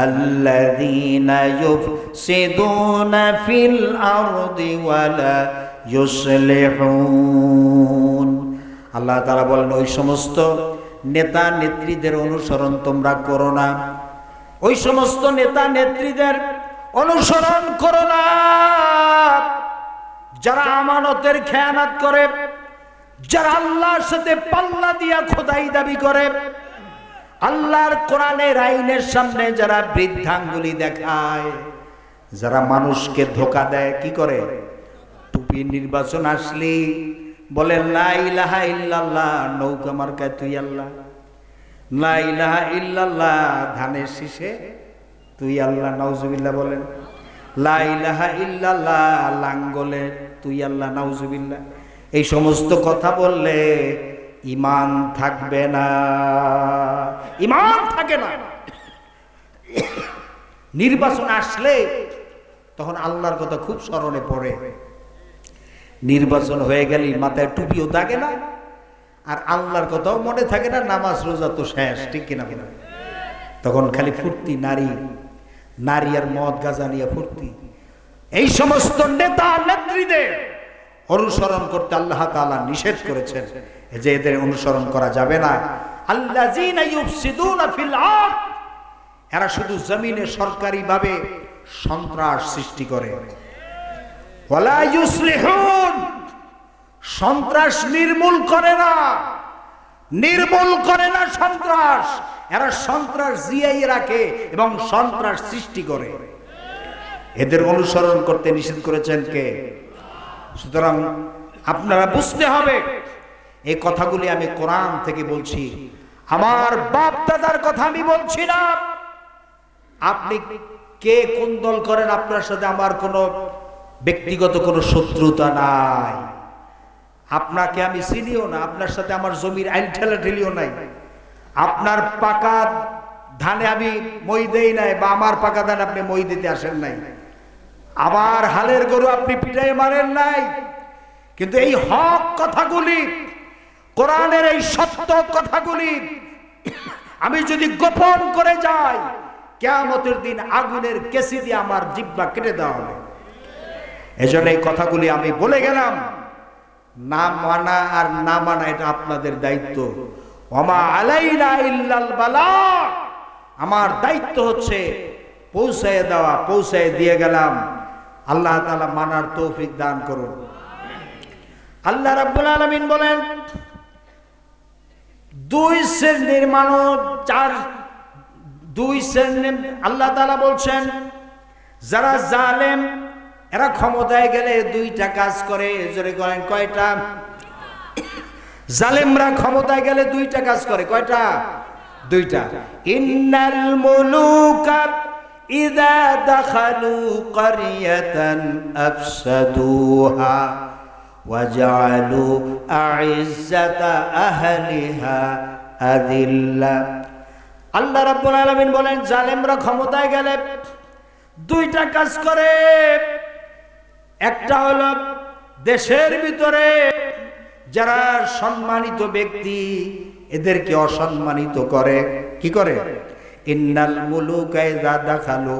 [SPEAKER 1] আল্লাযীনা ইউফসিদুনা ফিল আরদি ওয়ালা ইউসলিহুন। আল্লাহ তাআলা বলেন, ওই সমস্ত নেতা নেত্রীদের অনুসরণ তোমরা করো না, ওই সমস্ত নেতা নেত্রীদের অনুসরণ করো না যারা আমানতের খেয়ানত করে, যারা আল্লাহর সাথে পাল্লা দিয়া খোদাই দাবি করে, আল্লাহর কোরআনের আইনের সামনে যারা বৃদ্ধাঙ্গুলি দেখায়, যারা মানুষকে ধোঁকা দেয়। কি করে? টুপি নির্বাচন আসলে বলে লা ইলাহা ইল্লাল্লাহ, নৌকা মার্কায় তুই আল্লাহ, লা ইলাহা ইল্লাল্লাহ, ধানের শীষে তুই আল্লাহ, নাউজুবিল্লাহ বলেন, লা ইলাহা ইল্লাল্লাহ, লাঙ্গলে তুই আল্লাহ, নাউজুবিল্লাহ। এই সমস্ত কথা বললে ঈমান থাকবে না, ঈমান থাকে না। নির্বাচন আসলে তখন আল্লাহর কথা খুব স্মরণে পড়ে। নির্বাচন হয়ে গেলে মাথায় টুপিও থাকে না, আর আল্লাহর কথাও মনে থাকে না, নামাজ রোজা তো শেষ, ঠিক কিনা বলেন? তখন খালি ফুর্তি, নারী আর মদ গাঁজা নিয়ে ফুর্তি। এই সমস্ত নেতা নেত্রীদের অনুসরণ করতে আল্লাহ তাআলা নিষেধ করেছেন, যে এদের অনুসরণ করা যাবে না। আল্লাযীনা ইউফসিদুনা ফিল আরদ, এরা শুধু জমিনে সরকারিভাবে সন্ত্রাস সৃষ্টি করে। ওয়ালা ইউসলিহুন, সন্ত্রাস নির্মূল করে না, নির্মূল করে না সন্ত্রাস। এরা সন্ত্রাস জিয়াই রাখে এবং সন্ত্রাস সৃষ্টি করে। এদের অনুসরণ করতে নিষেধ করেছেন কে? সুতরাং আপনারা বুঝতে হবে, এই কথাগুলি আমি কোরআন থেকে বলছি, আমার বাপ দাদার কথা আমি বলছি না। আপনি কে কোন দল করেন, আপনার সাথে আমার কোনো ব্যক্তিগত কোনো শত্রুতা নাই। আপনাকে আমি চিনিও না, আপনার সাথে আমার জমির আইল ঠেলাঠেলিও নাই। আপনার পাকা ধানে আমি মই দেই নাই, বা আমার পাকা ধান আপনি মই দিতে আসেন নাই, আবার হালের গরু আপনি পিটাই মারেন নাই। কিন্তু এই হক কথাগুলি, কোরআনের এই সত্য কথাগুলি আমি যদি গোপন করে যাই, কিয়ামতের দিন আগুনের কেসি দিয়ে আমার জিহ্বা কেটে দেওয়া হবে। এজন্য এই কথাগুলি আমি বলে গেলাম। না মানা আর না মানা এটা আপনাদের দায়িত্ব। ওমা আলাইনা ইল্লাল বালাগ, আমার দায়িত্ব হচ্ছে পৌঁছায় দেওয়া। পৌঁছায় দিয়ে গেলাম। আল্লাহ তাআলা মানার তৌফিক দান করুন। আল্লাহ রাব্বুল আলামিন বলেন, দুই শ্রেণীর মানুষ, দুই শ্রেণীর আল্লাহ তাআলা বলছেন, যারা জালেম এরা ক্ষমতায় গেলে দুইটা কাজ করে। জোরে করেন, কয়টা? জালেমরা ক্ষমতায় গেলে দুইটা কাজ করে। কয়টা? দুইটা। ইন্নাল মুলুকা ইযা দাখালু ক্বরিয়াতান আফসাদুহা ওয়া জাআলু আ'iজ্জাতা আহলিহা আযিল্লা। আল্লাহ রাব্বুল আলামিন বলেন, জালেমরা ক্ষমতায় গেলে দুইটা কাজ করে। একটা হলো দেশের ভিতরে যারা সম্মানিত ব্যক্তি এদেরকে অসম্মানিত করে। কি করে? ইন্নাল মুলুকা ইযা দাখালু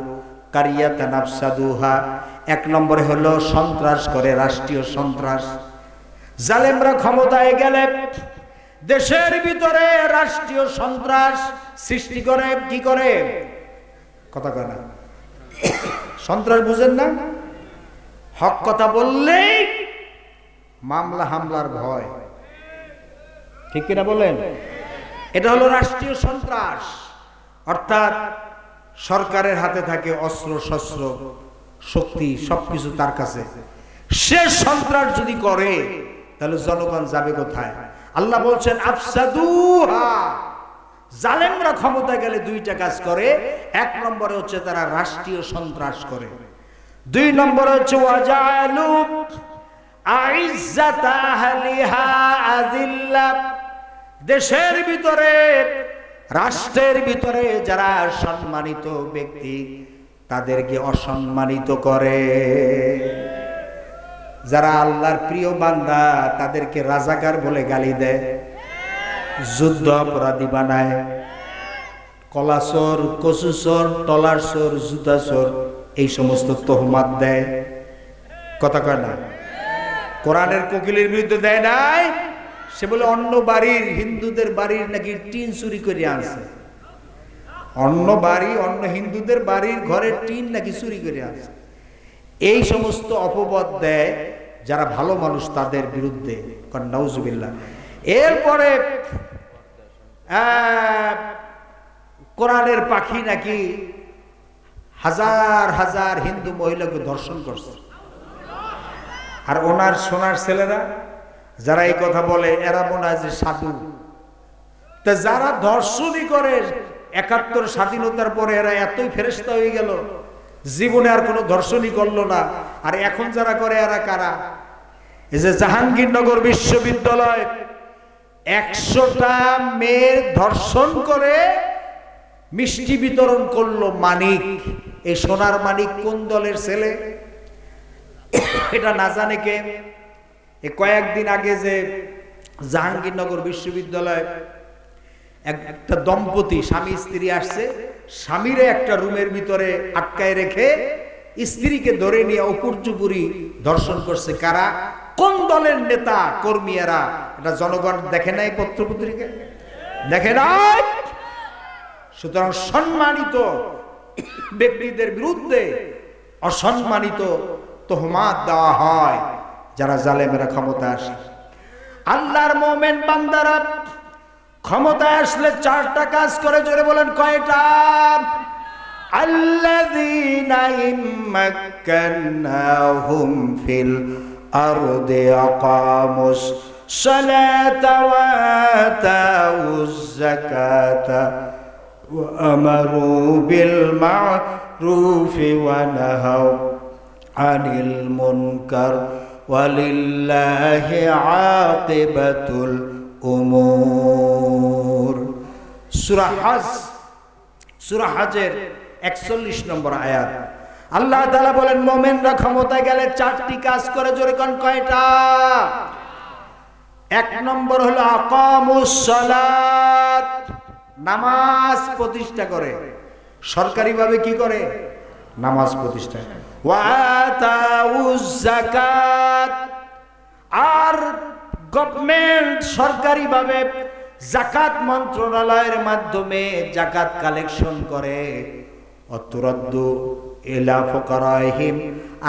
[SPEAKER 1] ক্বরিয়াতান আফসাদুহা, এক নম্বরে হলো সন্ত্রাস করে, রাষ্ট্রীয় সন্ত্রাস। জালেমরা ক্ষমতায় গেলে দেশের ভিতরে রাষ্ট্রীয় সন্ত্রাস সৃষ্টি করে। কি করে? কথা কয় না, সন্ত্রাস বুঝেন না? হক কথা বললেই মামলা হামলার ভয়, ঠিক কিনা বলেন? এটা হলো রাষ্ট্রীয় সন্ত্রাস। অর্থাৎ সরকারের হাতে থাকে অস্ত্র শস্ত্র শক্তি, সবকিছু তার কাছে। সে সন্ত্রাস যদি করে তাহলে জনগণ যাবে কোথায়? আল্লাহ বলছেন আফসাদুহা, জালেমরা ক্ষমতা গেলে দুইটা কাজ করে। এক নম্বরে হচ্ছে তারা রাষ্ট্রীয় সন্ত্রাস করে, দুই নম্বরে হচ্ছে ওয়াজালু আইজ্জাত আহলিহা আযিল্লা, দেশের ভিতরে রাষ্ট্রের ভিতরে যারা সম্মানিত ব্যক্তি তাদেরকে অসম্মানিত করে। যারা আল্লাহর প্রিয় বান্দা তাদেরকে রাজাকার বলে গালি দেয়, যুদ্ধ অপরাধী বানায়, কলাচোর, কচুচোর, টলার চোর, জুতা চোর, এই সমস্ত তহমাত দেয়। কথা কয় না? কোরআনের কোকিলের বিরুদ্ধে দেয় নাই, সে বলে অন্য বাড়ির, হিন্দুদের বাড়ির নাকি টিন চুরি করে আনছে। অন্য বাড়ি, অন্য হিন্দুদের বাড়ির ঘরের টিন নাকি চুরি করে আনছে। এই সমস্ত অপবাদ দেয় যারা ভালো মানুষ তাদের বিরুদ্ধে। নাউজুবিল্লাহ। এরপরে কোরআনের পাখি নাকি হাজার হাজার হিন্দু মহিলাকে ধর্ষণ করছে। আর ওনার সোনার ছেলেরা যারা এই কথা বলে এরা মনে হয় যে সাধু। তা যারা ধর্ষণই করে ৭১ স্বাধীনতার পরে এরা এতই ফেরেশতা হয়ে গেল, জীবনে আর কোনো ধর্ষণই করলো না। আর এখন যারা করে এরা কারা? এই যে জাহাঙ্গীরনগর বিশ্ববিদ্যালয় ১০০টা মেয়ের ধর্ষণ করে মিষ্টি বিতরণ করলো মানিক। এই সোনার মানিক কোন দলের ছেলে এটা না জানে কে? কয়েকদিন আগে যে জাহাঙ্গীরনগর বিশ্ববিদ্যালয় একটা দম্পতি স্বামী স্ত্রী আসছে, স্বামীরে একটা রুমের ভিতরে আটকায় রেখে স্ত্রীকে ধরে নিয়ে উপর্যুপুরি ধর্ষণ করছে। কারা? কোন দলের নেতা কর্মী এরা? এটা জনগণ দেখে নাই, পত্রপত্রিকা দেখে নাই। সুতরাং সম্মানিত ব্যক্তিদের বিরুদ্ধে অসম্মানিত তহমাত দেওয়া হয় যারা জালেমেরা ক্ষমতা আসে। আল্লাহর মুমিন বান্দারা ক্ষমতায় আসলে 4টা কাজ করে। জোরে বলেন কয়টা? আল্লাযীনা ইম্মাক্কানাহুম ফিল আরদি আকামুস সালাতা ওয়া আতাউজ যাকাতা ওয়া আমারু বিল মা'রুফি ওয়া নাহাউ আনিল মুনকার ওয়ালিল্লাহি আকিবাতুল উমুর। সূরা হজ, সূরা হজের ৪১ নম্বর আয়াত। আল্লাহ তাআলা বলেন মুমিনরা ক্ষমতায় গেলে 4টি কাজ করে। জোরে কোন কয়টা? 1 নম্বর হলো আকামুস সালাত, নামাজ প্রতিষ্ঠা করে। সরকারিভাবে কি করে? নামাজ প্রতিষ্ঠা। ওয়া আতাউজ যাকাত, আর গভর্নমেন্ট সরকারিভাবে যাকাত মন্ত্রণালয়ের মাধ্যমে যাকাত কালেকশন করে। অতুরাদ্দু ইলা ফুকারাহিম,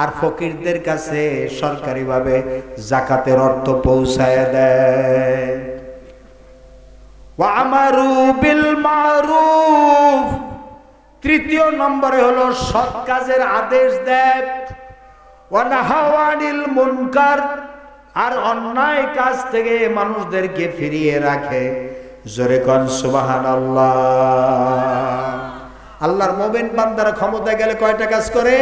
[SPEAKER 1] আর ফকিরদের কাছে সরকারিভাবে যাকাতের অর্থ পৌঁছায় দেয়। ওয়া আমারু বিল মারুফ, 3য় নম্বরে হলো সৎ কাজের আদেশ দেয়। ওয়া নাহাউ আনিল মুনকার, আর অন্যায় কাজ থেকে মানুষদেরকে ফিরিয়ে রাখে। জোরে কোন সুবহানাল্লাহ। আল্লাহর মুমিন বান্দারা ক্ষমতায় গেলে কয়টা কাজ করে?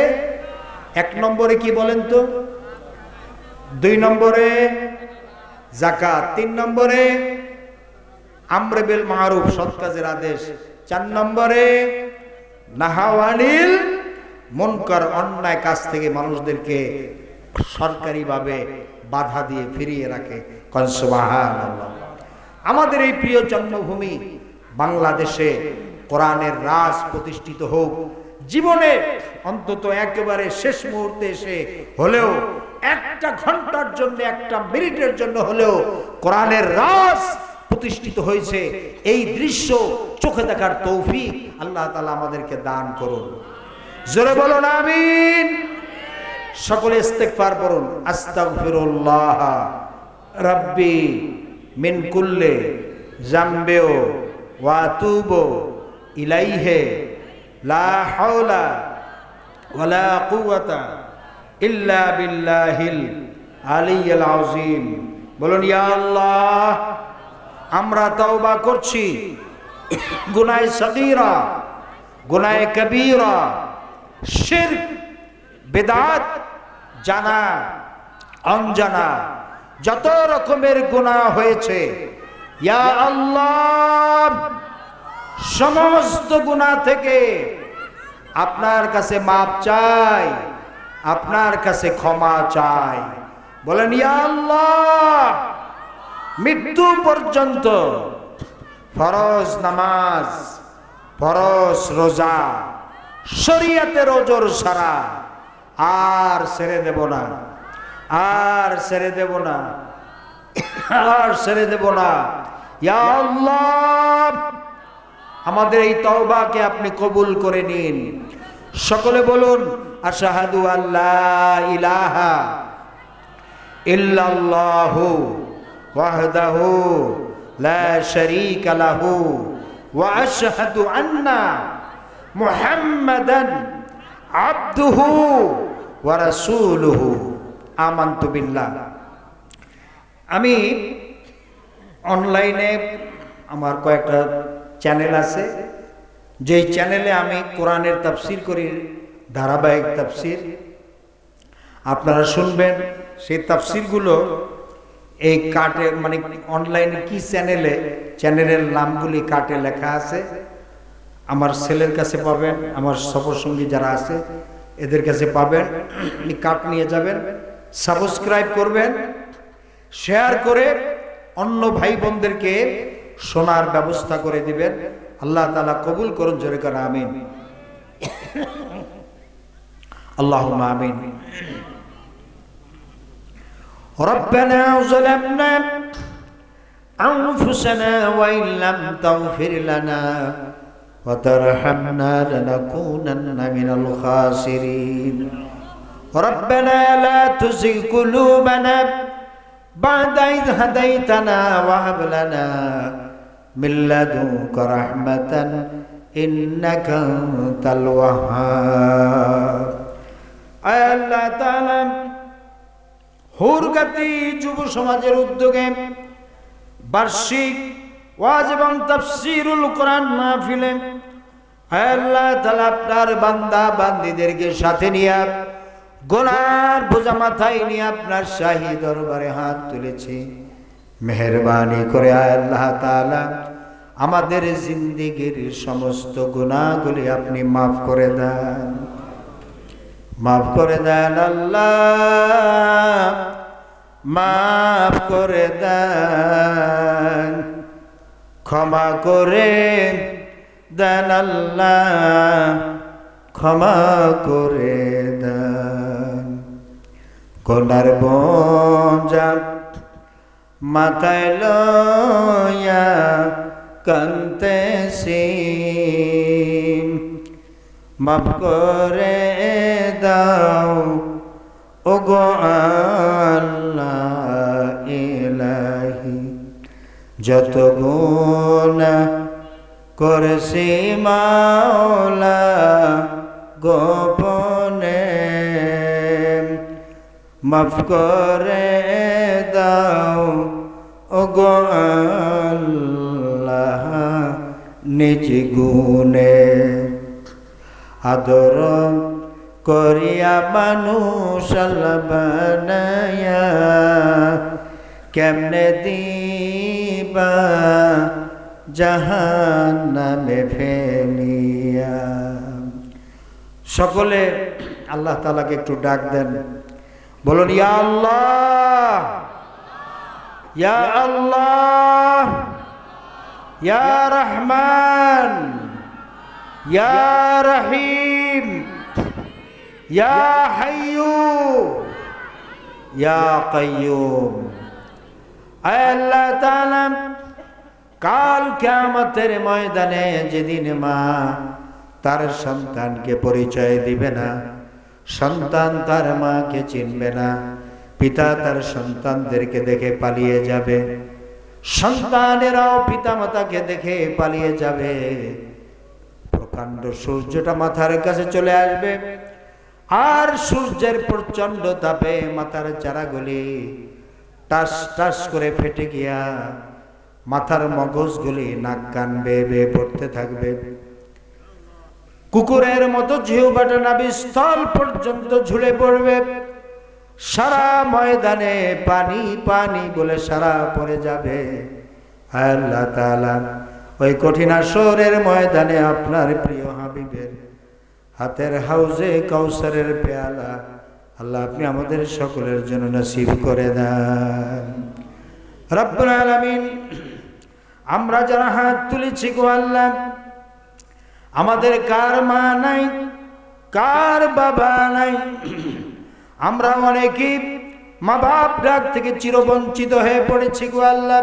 [SPEAKER 1] 1 নম্বরে কি বলেন তো? 2 নম্বরে যাকাত, 3 নম্বরে আমর বিল মারুফ, সৎ কাজের আদেশ, 4 নম্বরে নাহাউ আনিল মুনকার, অন্যায় কাজ থেকে মানুষদেরকে সরকারিভাবে বাধা দিয়ে ফিরিয়ে রাখে। কোন সুবহানাল্লাহ। আমাদের এই প্রিয় জন্মভূমি বাংলাদেশে কোরআনের রাজ প্রতিষ্ঠিত হোক। জীবনে অন্তত একেবারে শেষ মুহূর্তে এসে হলেও 1 ঘন্টার জন্য, 1 মিনিটের জন্য হলেও কোরআনের রাজ প্রতিষ্ঠিত হয়েছে, এই দৃশ্য চোখে দেখার তৌফিক আল্লাহ তাআলা আমাদেরকে দান করুন। জোরে বলুন আমিন। সকলে ইস্তিগফার করুন। আস্তাগফিরুল্লাহ রাব্বি মিন কুল্লি যামবি ওয়া আতুবু ইলাইহি লা হাওলা ওয়ালা কুওয়াতা ইল্লা বিল্লাহিল আলিয়্যিল আযীম। বলুন ইয়া আল্লাহ, আমরা তওবা করছি গুনাহে সগীরা, গুনাহে কবীরা, শিরক, বিদআত, জানা অনজানা যত রকমের গুনাহ হয়েছে, ইয়া আল্লাহ সমস্ত গুনাহ থেকে আপনার কাছে মাপ চাই, আপনার কাছে ক্ষমা চাই। বলেন ইয়া আল্লাহ, মৃত্যু পর্যন্ত ফরজ নামাজ, ফরজ রোজা, শরীয়তের ওজর সারা আর ছেড়ে দেব না, আর ছেড়ে দেব না, আর ছেড়ে দেব না। ইয়া আল্লাহ, আমাদের এই তওবাকে আপনি কবুল করে নিন। সকলে বলুন আশহাদু আল্লা ইলাহা ইল্লাল্লাহু ওয়াহদাহু লা শারীকা লাহু ওয়া আশহাদু আন্না মুহাম্মাদান আবদুহু ওয়া রাসূলুহু। আমানতু বিল্লাহ। আমি অনলাইনে আমার কয়েকটা চ্যানেল আছে, যেই চ্যানেলে আমি কোরআনের তাফসীর করি, ধারাবাহিক তাফসীর আপনারা শুনবেন। সেই তাফসীরগুলো এই কার্টে, মানে অনলাইনে কি চ্যানেলে, চ্যানেলের নামগুলি কার্টে লেখা আছে। আমার ছেলের কাছে পাবেন, আমার সফরসঙ্গী যারা আছে এদের কাছে পাবেন। কার্ট নিয়ে যাবেন, সাবস্ক্রাইব করবেন, শেয়ার করে অন্য ভাই বোনদেরকে শোনার ব্যবস্থা করে দিবেন। আল্লাহ তাআলা কবুল করুন। জোরে করে আমিন। আল্লাহুম্মা আমিন। রব্বানা যালামনা আনফুসানা ওয়া ইল্লাম তাগফির লানা ওয়া তারহামনা লানাকুনান্না মিনাল খাসিরিন। রব্বানা লা তুযিগ কুলুবানা বা'দা ইয হাদাইতানা ওয়া হাব লানা মিন লাদুনকা রাহমাতান ইন্নাকা আনতাল ওয়াহ্হাব। আল্লাহ তাআলা হুরগাতি যুব সমাজের উদ্যোগে বার্ষিক ওয়াজ এবং তাফসীরুল কোরআন মাহফিলে আল্লাহ তাআলা আপনার বান্দা বান্দীদেরকে সাথে নিয়ে গুনার বোঝা মাথায় নিয়ে আপনার শাহী দরবারে হাত তুলেছি। মেহেরবানি করে আল্লাহ তাআলা আমাদের জিন্দেগীর সমস্ত গুনাহগুলি আপনি মাফ করে দেন, মাফ করে দেন আল্লাহ, মাফ করে দেন, ক্ষমা করে দেন আল্লাহ, ক্ষমা করে দেন। গুনার বোঝা মাথায় লইয়া কাঁদতেছি, মাফ করে দাও ওগো আল্লাহ ইলাহি। যত গুনাহ করেছি মাওলা গোপনে, মাফ করে দাও ওগো আল্লাহ নিজ গুণে। আদর করিয়া মানুষ বানায়া কেমনে দিবা জাহান্নামে ফেলিয়া। সকলে আল্লাহ তাআলাকে একটু ডাক দেন, বলুন ইয়া আল্লাহ, ইয়া আল্লাহ, ইয়া রহমান, ইয়া রহিম, ইয়া হাইয়ু, ইয়া কাইয়ুম। আল্লাহ তাআলা কাল কিয়ামতের ময়দানে যেদিন মা তার সন্তানকে পরিচয় দিবে না, সন্তান তার মাকে চিনবে না, পিতা তার সন্তানদেরকে দেখে পালিয়ে যাবে, সন্তানেরাও পিতামাতাকে দেখে পালিয়ে যাবে। প্রকাণ্ড সূর্যটা মাথার কাছে চলে আসবে, আর সূর্যের প্রচন্ড তাপে মাথার চারাগুলি টাস টাস করে ফেটে গিয়া মাথার মগজগুলি নাক কান বেয়ে বেয়ে পড়তে থাকবে। কুকুরের মতো জিহ্বাটা নাভিস্থল পর্যন্ত ঝুলে পড়বে। সারা ময়দানে পানি পানি বলে সারা পড়ে যাবে। আল্লাহ তাআলা ওই কঠিন আসরের ময়দানে আপনার প্রিয় হাবিবের হাতের হাউজে কাউসারের পেয়ালা আল্লাহ আপনি আমাদের সকলের জন্য নসিব করে দেন। রব্বুল আলামিন, আমরা যারা হাত তুলেছি গো আল্লাহ, আমাদের কার মা নাই, কার বাবা নাই, আমরা অনেকেই মা বাপ ডাক থেকে চিরবঞ্চিত হয়ে পড়েছি গো আল্লাহ।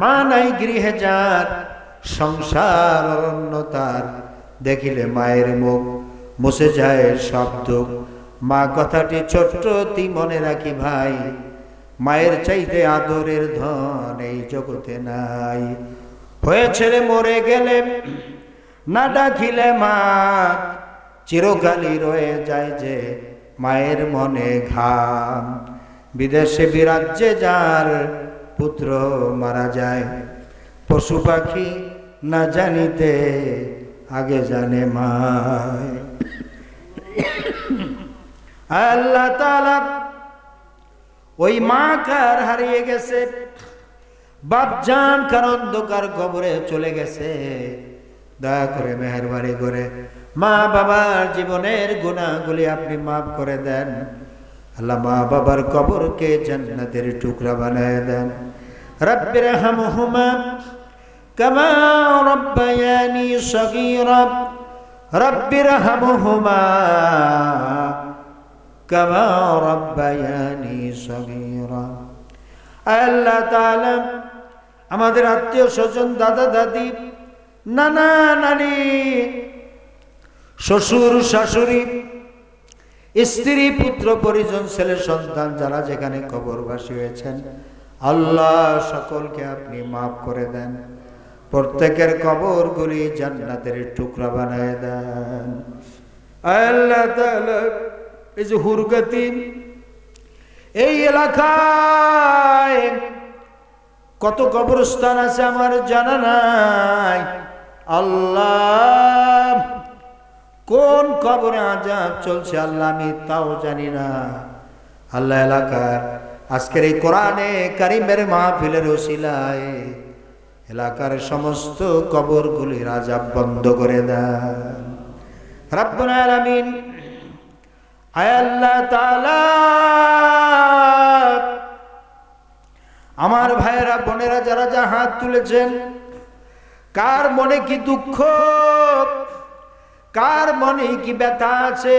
[SPEAKER 1] মা নাই গৃহে যার, সংসার অরণ্যতার, দেখিলে মায়ের মুখ মুছে যায় সব দুঃখ। মা কথাটি ছোট্টটি মনে রাখি ভাই, মায়ের চাইতে আদরের ধন এই জগতে নাই। হয়েছে রে মরে গেলে না ডাকিলে মা, চিরকালই রয়ে যায় যে মায়ের মনে ঘাম। বিদেশে বিরাজ্যে যার পুত্র মারা যায়, পশু পাখি না জানিতে আগে জানে মায়। আল্লাহ তাআলা ওই মা কার হারিয়ে গেছে, বাপজান কার অন্ধকার কবরে চলে গেছে, দয়া করে মেহেরবানি করে মা বাবার জীবনের গুনাহগুলি আপনি মাফ করে দেন। আল্লাহ মা বাবার কবরকে জান্নাতের টুকরা বানায় দেন। রব্বির হামহুমা কামা রাব্বায়ানি সগীরা, রব্বির হামহুমা কামা রাব্বায়ানি সগীরা। আল্লাহ তাআলা আমাদের আত্মীয় স্বজন, দাদা দাদি, নানা নানি, শ্বশুর শাশুড়ি, স্ত্রী পুত্র পরিজন, ছেলে সন্তান যারা যেখানে কবরবাসী হয়েছেন আল্লাহ সকলকে আপনি মাফ করে দেন। প্রত্যেকের কবরগুলি জান্নাতের টুকরা বানায় দেন। আল্লাহ তাআলা এই যে হুরগাতি এই এলাকায় কত কবরস্থান আছে আমার জানা নাই। আল্লাহ কোন কবরে আযাব চলছে আল্লাহ আমি তাও জানি না। আল্লাহ এলাকার আজকের এই কোরআনে কারিমের মাহফিলের ওসিলায় এলাকার সমস্ত কবরগুলির আযাব বন্ধ করে দেন রব্বুল আলামিন। আয় আল্লাহ তাআলা, আমার ভাইয়েরা বোনেরা যারা যা হাত তুলেছেন, কার মনে কি দুঃখ, কার মনে কি ব্যথা আছে,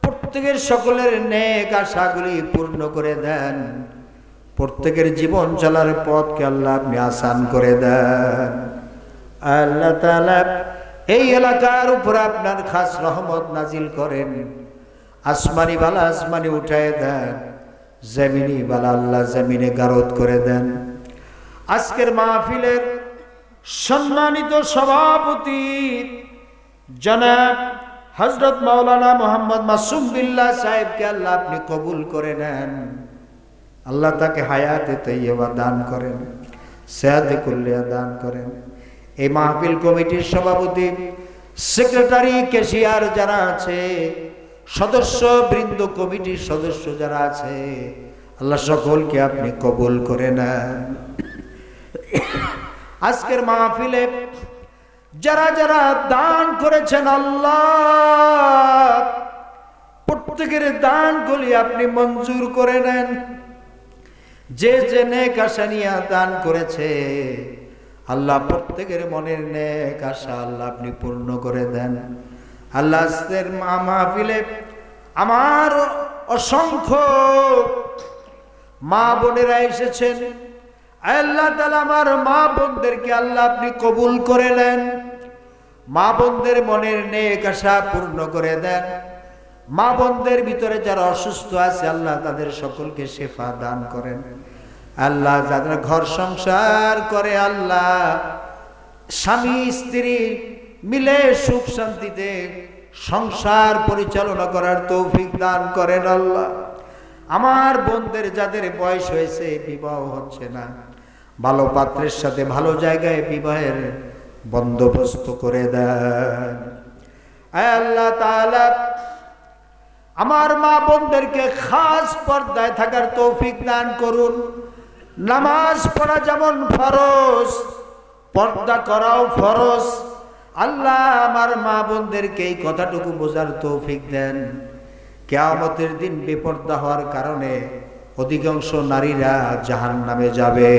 [SPEAKER 1] প্রত্যেকের সকলের নেক আশাগুলি পূর্ণ করে দেন। প্রত্যেকের জীবন চলার পথকে আল্লাহ আপনি আসান করে দেন। আল্লাহ তাআলা এই এলাকার উপর আপনার খাস রহমত নাজিল করেন। আসমানি বালা আসমানি উঠায় দেন, জমিনি বালা আল্লাহ জমিনে গারদ করে দেন। আজকের মাহফিলের সম্মানিত সভাপতি জনাব হযরত মাওলানা মোহাম্মদ মাসুম বিল্লাহ সাহেবকে আল্লাহ আপনি কবুল করে নেন। আল্লাহ তাকে হায়াতে তাইয়্যিবা দান করেন, সেহাতে কুল্লিয়া দান করেন। এই মাহফিল কমিটির সভাপতি, সেক্রেটারি, ক্যাশিয়ার যারা আছে, সদস্য বৃন্দ, কমিটির সদস্য যারা আছে, আল্লাহ সকলকে আপনি কবুল করে নেন। আজকের মাহফিলে যারা যারা দান করেছেন আল্লাহ প্রত্যেকের দানগুলি আপনি মঞ্জুর করে নেন। যে যে নেক আশা নিয়ে দান করেছে আল্লাহ প্রত্যেকের মনের নেক আশা আল্লাহ আপনি পূর্ণ করে দেন। আল্লাহ আজকের মাহফিলে আমার অসংখ্য মা বোনেরা এসেছেন, আল্লাহ তাআলা আমার মা বোনদেরকে আল্লাহ আপনি কবুল করে নেন, মা বোনদের মনের নেক আশা পূর্ণ করে দেন। মা বোনদের ভিতরে যারা অসুস্থ আছে আল্লাহ তাদের সকলকে শেফা দান করেন। আল্লাহ যারা ঘর সংসার করে আল্লাহ স্বামী স্ত্রী মিলে সুখ শান্তিতে সংসার পরিচালনা করার তৌফিক দান করেন আল্লাহ। আমার বোনদের যাদের বয়স হয়েছে বিবাহ হচ্ছে না, ভালো পাত্রের সাথে ভালো জায়গায় বিবাহের বন্দোবস্ত করে দেন। আল্লাহ তাআলা আমার মা বোনদেরকে খাস পর্দায় থাকার তৌফিক দান করুন। নামাজ পড়া যেমন ফরজ, পর্দা করাও ফরজ। আল্লাহ আমার মা বোনদেরকে এই কথাটুকু বোঝার তৌফিক দেন। কিয়ামতের দিন বেপর্দা হওয়ার কারণে অধিকাংশ নারীরা জাহান্নামে যাবে।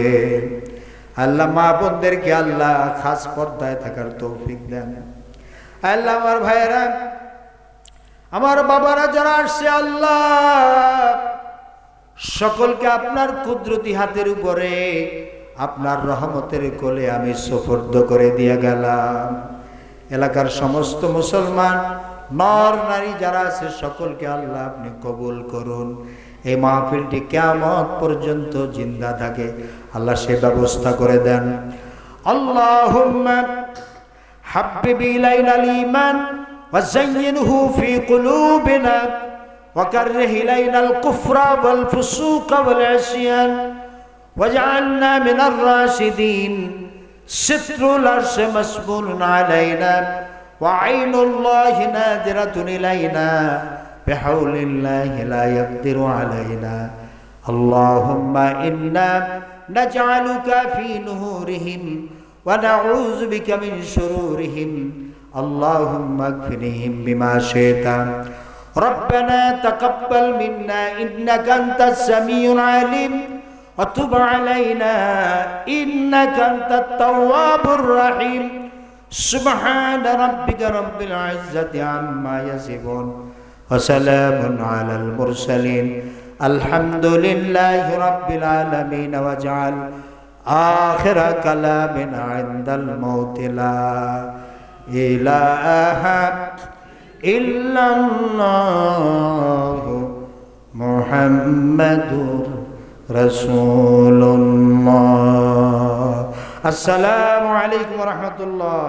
[SPEAKER 1] আল্লাহ মা বোনদেরকে আল্লাহ খাস পর্দায় থাকার তৌফিক দেন। আল্লাহ আমার ভাইয়েরা, আমার বাবারা যারা আসছে আল্লাহ সকলকে আপনার কুদরতি হাতের উপরে আপনার রহমতের কোলে আমি সুপর্দ করে দিয়ে গেলাম। এলাকার সমস্ত মুসলমান নর নারী যারা আছে সকলকে আল্লাহ আপনি কবুল করুন। এই মাহফিলটি কিয়ামত পর্যন্ত জিন্দা থাকে আল্লাহ সে ব্যবস্থা করে দেন। আল্লাহুম্মা হাব্বিব ইলাইনাল ঈমান ওয়াযায়্যিনহু ফি কুলুবিনা ওয়াকাররিহ ইলাইনাল কুফরা ওয়াল ফুসুকা ওয়াল ইসয়ান ওয়াজআলনা মিনার রাশিদিন। সিত্রুল আরশ মাসবুলুন আলাইনা ওয়া আইনুল্লাহি নাযিরাতুন ইলাইনা বিহাউলিল্লাহি লা ইয়াকদিরু আলাইনা। আল্লাহুম্মা ইন্না নাজআলুকা ফি নুহুরিহিম ওয়া নাউযু বিকা মিন শুরুরিহিম। আল্লাহুম্মা ইগফিরহিম বিমা শি'তা। রব্বানা তাকাব্বাল মিন্না ইন্নাকা আনতাস সামিউল আলিম ওয়া তুব আলাইনা ইন্নাকা আনতাত তাওয়াবুর রহিম। সুবহানা রাব্বিকা রাব্বিল ইজ্জাতি আম্মা ইয়াসিফুন ওয়া সালামুন আলাল মুরসালিন। আলহামদুলিল্লাহি রাব্বিল আলামিন। ওয়াজআল আখিরা কালামিনা ইনদাল মাউতি লা ইলাহা ইল্লাল্লাহু মুহাম্মাদুর রাসূলুল্লাহ। আসসালামু আলাইকুম ওয়া রাহমাতুল্লাহ।